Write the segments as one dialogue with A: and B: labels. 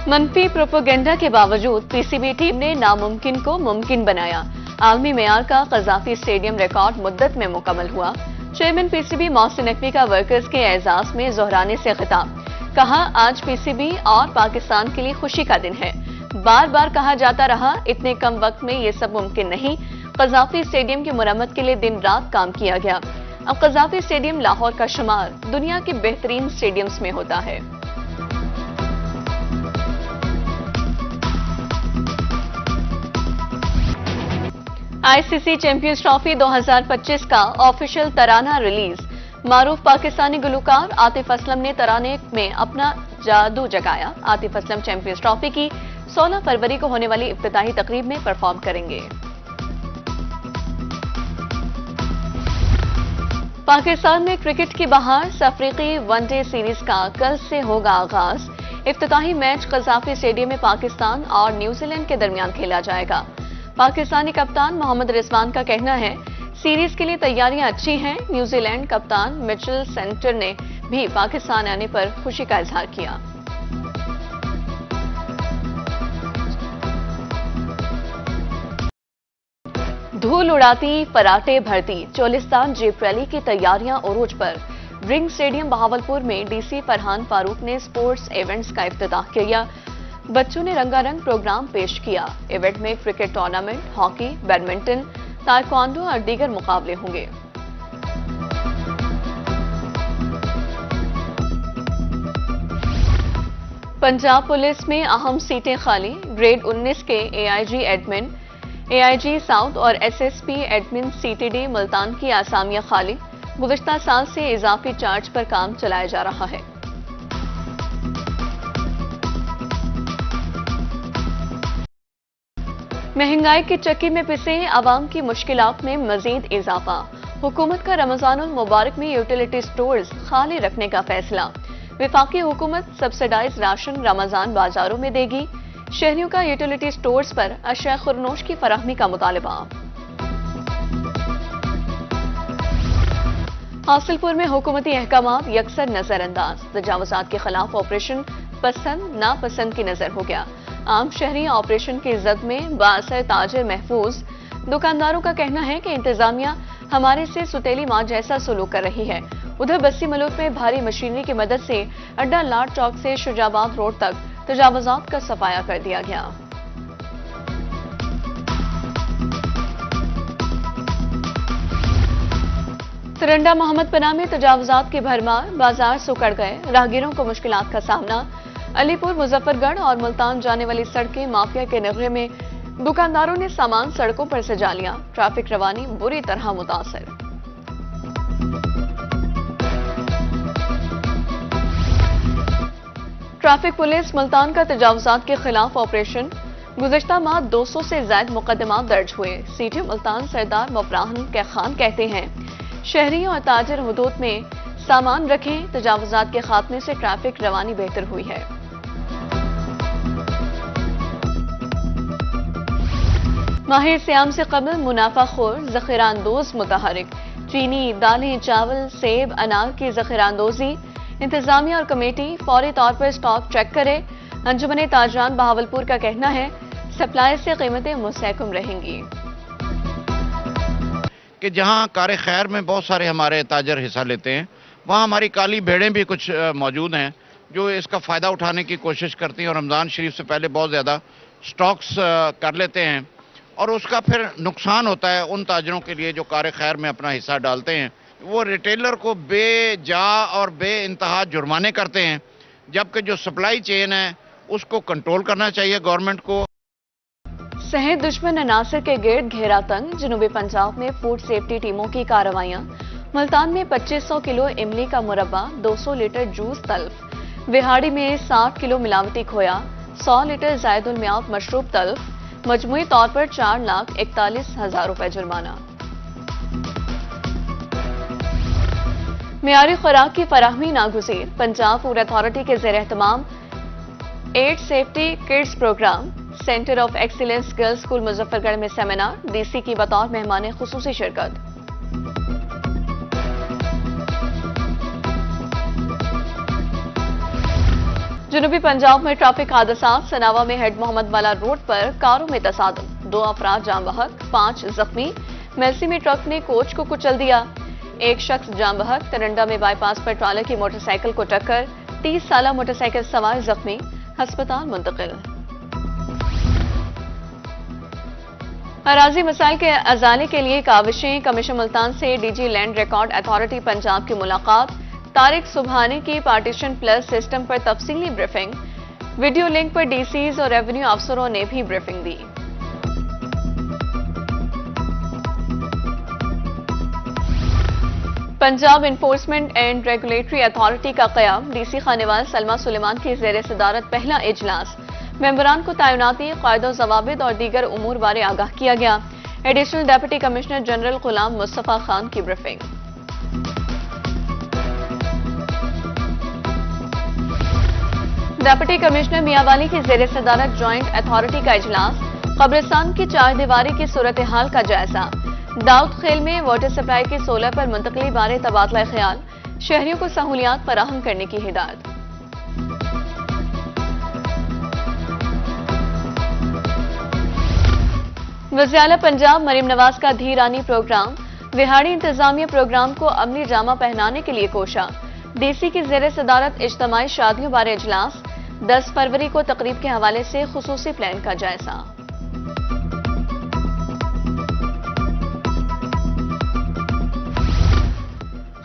A: منفی پروپیگنڈا کے باوجود پی سی بی ٹیم نے ناممکن کو ممکن بنایا۔ عالمی معیار کا قذافی اسٹیڈیم ریکارڈ مدت میں مکمل ہوا۔ Chairman P C B Mohsin Naqvi کا ورکرز کے اعزاز میں زہرانے سے خطاب۔ کہا آج پی سی بی اور پاکستان کے لیے خوشی کا دن ہے۔ بار بار کہا جاتا رہا اتنے کم وقت میں یہ سب ممکن نہیں۔ قذافی اسٹیڈیم کی مرمت کے لیے دن رات کام کیا گیا۔ اب قذافی اسٹیڈیم لاہور کا شمار دنیا کے بہترین اسٹیڈیمز میں ہوتا ہے۔ آئی سی سی چیمپئنز ٹرافی 2025 کا آفیشیل ترانہ ریلیز۔ معروف پاکستانی گلوکار عاطف اسلم نے ترانے میں اپنا جادو جگایا۔ عاطف اسلم چیمپئنز ٹرافی کی 16 فروری کو ہونے والی افتتاحی تقریب میں پرفارم کریں گے۔ پاکستان میں کرکٹ کی بہار، افریقی ون ڈے سیریز کا کل سے ہوگا آغاز۔ افتتاحی میچ قذافی اسٹیڈیم میں پاکستان اور نیوزی لینڈ کے درمیان کھیلا جائے گا۔ پاکستانی کپتان محمد رضوان کا کہنا ہے سیریز کے لیے تیاریاں اچھی ہیں۔ نیوزی لینڈ کپتان مچل سینٹر نے بھی پاکستان آنے پر خوشی کا اظہار کیا۔ دھول اڑاتی فراٹے بھرتی چولستان جیپ ریلی کی تیاریاں عروج پر۔ رنگ اسٹیڈیم بہاولپور میں ڈی سی فرحان فاروق نے سپورٹس ایونٹس کا افتتاح کیا۔ بچوں نے رنگا رنگ پروگرام پیش کیا۔ ایونٹ میں cricket tournament, hockey, badminton, taekwondo اور دیگر مقابلے ہوں گے۔ پنجاب پولیس میں اہم سیٹیں خالی۔ گریڈ 19 کے A I G admin, A I G south اور S S P admin C T D Multan کی اسامیاں خالی۔ گزشتہ سال سے اضافی چارج پر کام چلایا جا رہا ہے۔ مہنگائی کی چکی میں پسے عوام کی مشکلات میں مزید اضافہ۔ حکومت کا رمضان المبارک میں یوٹیلیٹی سٹورز خالی رکھنے کا فیصلہ۔ وفاقی حکومت سبسڈائز راشن رمضان بازاروں میں دے گی۔ شہریوں کا یوٹیلیٹی سٹورز پر اشیاء خورنوش کی فراہمی کا مطالبہ۔ حاصل پور میں حکومتی احکامات یکسر نظر انداز۔ تجاوزات کے خلاف آپریشن پسند ناپسند کی نظر ہو گیا۔ عام شہری آپریشن کی زد میں بااثر تاجر محفوظ۔ دکانداروں کا کہنا ہے کہ انتظامیہ ہمارے سے ستیلی ماں جیسا سلوک کر رہی ہے۔ ادھر بستی ملک میں بھاری مشینری کی مدد سے اڈا لاٹ چوک سے شجاباد روڈ تک تجاوزات کا صفایا کر دیا گیا۔ سرنڈا محمد پناہ میں تجاوزات کی بھرمار، بازار سکڑ گئے، راہگیروں کو مشکلات کا سامنا۔ علی پور، مظفر گڑھ اور ملتان جانے والی سڑکیں مافیا کے نغرے میں، دکانداروں نے سامان سڑکوں پر سجا لیا۔ ٹریفک روانی بری طرح متاثر۔ ٹریفک پولیس ملتان کا تجاوزات کے خلاف آپریشن۔ گزشتہ ماہ 200 سے زائد مقدمات درج ہوئے۔ سی ٹی ملتان سردار مفراہن کے خان کہتے ہیں شہریوں اور تاجر حدود میں سامان رکھیں۔ تجاوزات کے خاتمے سے ٹریفک روانی بہتر ہوئی ہے۔ ماہ سیام سے قبل منافع خور ذخیرہ اندوز متحرک۔ چینی، دالیں، چاول، سیب، انار کی ذخیرہ اندوزی۔ انتظامیہ اور کمیٹی فوری طور پر سٹاک چیک کرے۔ انجمن تاجران بہاولپور کا کہنا ہے سپلائی سے قیمتیں مستحکم رہیں گی۔
B: کہ جہاں کار خیر میں بہت سارے ہمارے تاجر حصہ لیتے ہیں، وہاں ہماری کالی بھیڑیں بھی کچھ موجود ہیں جو اس کا فائدہ اٹھانے کی کوشش کرتی ہیں اور رمضان شریف سے پہلے بہت زیادہ سٹاکس کر لیتے ہیں، اور اس کا پھر نقصان ہوتا ہے ان تاجروں کے لیے جو کار خیر میں اپنا حصہ ڈالتے ہیں۔ وہ ریٹیلر کو بے جا اور بے انتہا جرمانے کرتے ہیں، جبکہ جو سپلائی چین ہے اس کو کنٹرول کرنا چاہیے گورنمنٹ کو۔
A: صحت دشمن عناصر کے گرد گھیرا تنگ، جنوبی پنجاب میں فوڈ سیفٹی ٹیموں کی کارروائیاں۔ ملتان میں 2500 کلو املی کا مربع، 200 لیٹر جوس تلف۔ وہاڑی میں 60 کلو ملاوٹی کھویا، 100 لیٹر زائد المیعاد مشروب تلف۔ مجموعی طور پر 4,41,000 روپے جرمانہ۔ معیاری خوراک کی فراہمی ناگزیر، پنجاب فوڈ اتھارٹی کے زیر اہتمام aid safety kids program. Centre of excellence girls school Muzaffargarh میں سیمینار، ڈی سی کی بطور مہمان خصوصی شرکت۔ جنوبی پنجاب میں ٹریفک حادثات، سناوا میں ہیڈ محمد والا روڈ پر کاروں میں تصادم، 2 افراد جاں بحق، 5 زخمی، میلسی میں ٹرک نے کوچ کو کچل دیا، 1 شخص جاں بحق، ترنڈا میں بائی پاس پر ٹرالر کی موٹر سائیکل کو ٹکر، 30 سالہ موٹر سائیکل سوار زخمی، ہسپتال منتقل۔ اراضی مسائل کے ازالے کے لیے کاوشیں، کمیشن ملتان سے D G land record authority Punjab کی ملاقات، طارق سبحانی کی پارٹیشن پلس سسٹم پر تفصیلی بریفنگ، ویڈیو لنک پر ڈی سیز اور ریونیو افسروں نے بھی briefing the. Punjab enforcement and regulatory authority کا قیام، ڈی سی خانیوال سلمہ سلیمان کی زیر صدارت پہلا اجلاس، ممبران کو تعیناتی، قواعد و ضوابط اور دیگر امور بارے آگاہ کیا گیا، additional deputy commissioner general Ghulam Mustafa Khan کی بریفنگ۔ ڈپٹی کمشنر میاں والی کی زیر صدارت جوائنٹ اتھارٹی کا اجلاس، قبرستان کی 4 دیواری کی صورتحال کا جائزہ، داؤد خیل میں واٹر سپلائی کی سولر پر منتقلی بارے تبادلہ خیال، شہریوں کو سہولیات فراہم کرنے کی ہدایت۔ وزیر اعلیٰ پنجاب مریم نواز کا دھیرانی پروگرام، وہاڑی انتظامیہ پروگرام کو عملی جامہ پہنانے کے لیے کوشاں، ڈی سی کی زیر صدارت اجتماعی شادیوں بارے اجلاس، 10 فروری کو تقریب کے حوالے سے خصوصی پلان کا جائزہ۔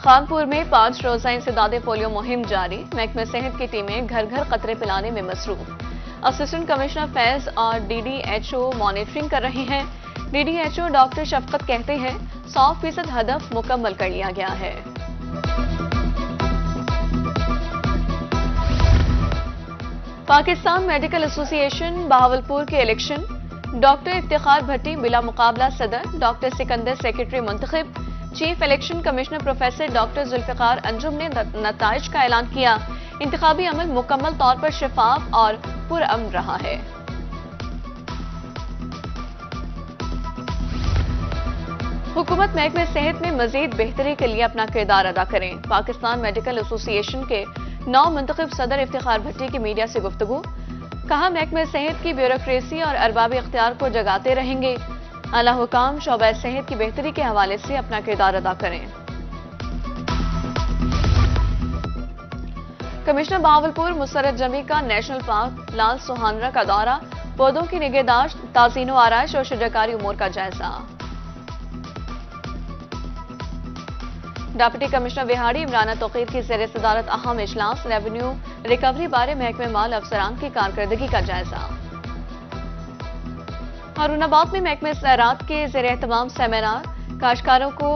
A: خانپور میں 5 روزہ انسداد پولیو مہم جاری، محکمہ صحت کی ٹیمیں گھر گھر قطرے پلانے میں مصروف، اسسٹنٹ کمشنر فیض اور D D H O monitoring کر رہے ہیں، D D H O doctor Shafqat کہتے ہیں 100% ہدف مکمل کر لیا گیا ہے۔ پاکستان میڈیکل ایسوسی ایشن بہاولپور کے الیکشن، ڈاکٹر افتخار بھٹی بلا مقابلہ صدر، ڈاکٹر سکندر سیکرٹری منتخب، chief election commissioner professor doctor Zulfiqar Anjum نے نتائج کا اعلان کیا، انتخابی عمل مکمل طور پر شفاف اور پرامن رہا ہے۔ حکومت محکمہ صحت میں مزید بہتری کے لیے اپنا کردار ادا کریں، پاکستان میڈیکل ایسوسی ایشن کے نو منتخب صدر افتخار بھٹی کی میڈیا سے گفتگو، کہا محکمہ صحت کی بیوروکریسی اور ارباب اختیار کو جگاتے رہیں گے، اعلی حکام شعبہ صحت کی بہتری کے حوالے سے اپنا کردار ادا کریں۔ کمشنر بہاولپور مسرت جمی کا نیشنل پارک لال سوہانرا کا دورہ، پودوں کی نگہداشت، تعزین و آرائش اور شجرکاری امور کا جائزہ۔ ڈپٹی کمشنر وہاڑی عمرانہ توقیر کی زیر صدارت اہم اجلاس، ریونیو ریکوری بارے محکمہ مال افسران کی کارکردگی کا جائزہ۔ ہارون آباد میں محکمہ زراعت کے زیر اہتمام سیمینار، کاشتکاروں کو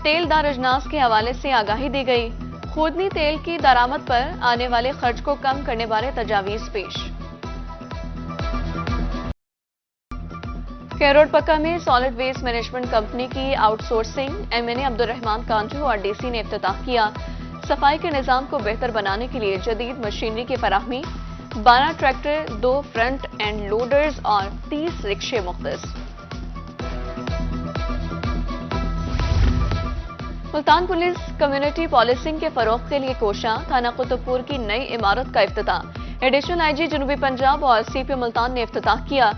A: تیل دار اجناس کے حوالے سے آگاہی دی گئی، خوردنی تیل کی درآمد پر آنے والے خرچ کو کم کرنے بارے تجاویز پیش۔ کیروڈ پکا میں سالڈ ویسٹ مینجمنٹ کمپنی کی آؤٹ سورسنگ، ایم این اے عبدالرحمان کانٹو اور ڈی سی نے افتتاح کیا، صفائی کے نظام کو بہتر بنانے کے لیے جدید مشینری کی فراہمی، 12 ٹریکٹر، 2 فرنٹ اینڈ لوڈرز اور 30 رکشے مختص۔ ملتان پولیس کمیونٹی پالیسنگ کے فروغ کے لیے کوشاں، تھانہ قطب پور کی نئی عمارت کا افتتاح، ایڈیشنل آئی جی جنوبی پنجاب اور سی پی ملتان نے افتتاح کیا،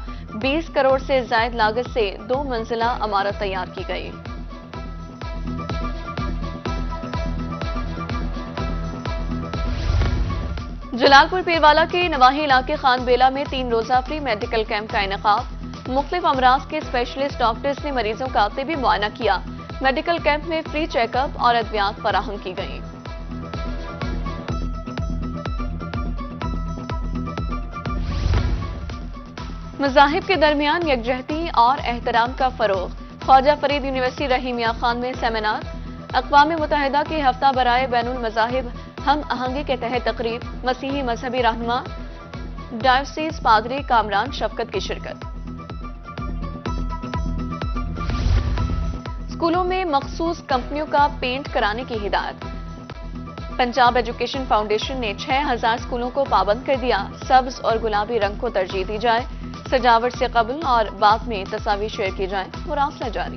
A: 20 کروڑ سے زائد لاگت سے 2 منزلہ عمارت تیار کی گئی۔ جلال پور پیروالا کے نواحی علاقے خان بیلا میں 3 روزہ فری میڈیکل کیمپ کا انعقاد، مختلف امراض کے اسپیشلسٹ ڈاکٹرز نے مریضوں کا طبی معائنہ کیا، میڈیکل کیمپ میں فری چیک اپ اور ادویات فراہم کی گئیں۔ مذاہب کے درمیان یکجہتی اور احترام کا فروغ، خواجہ فرید یونیورسٹی رحیمیہ خان میں سیمینار، اقوام متحدہ کی ہفتہ برائے بین المذاہب ہم آہنگی کے تحت تقریب، مسیحی مذہبی رہنما ڈائیوسیز پادری کامران شفقت کی شرکت۔ اسکولوں میں مخصوص کمپنیوں کا پینٹ کرانے کی ہدایت، پنجاب ایجوکیشن فاؤنڈیشن نے 6000 اسکولوں کو پابند کر دیا، سبز اور گلابی رنگ کو ترجیح دی جائے، سجاوٹ سے قبل اور بعد میں تصاویر شیئر کی جائیں، مراسلہ جاری۔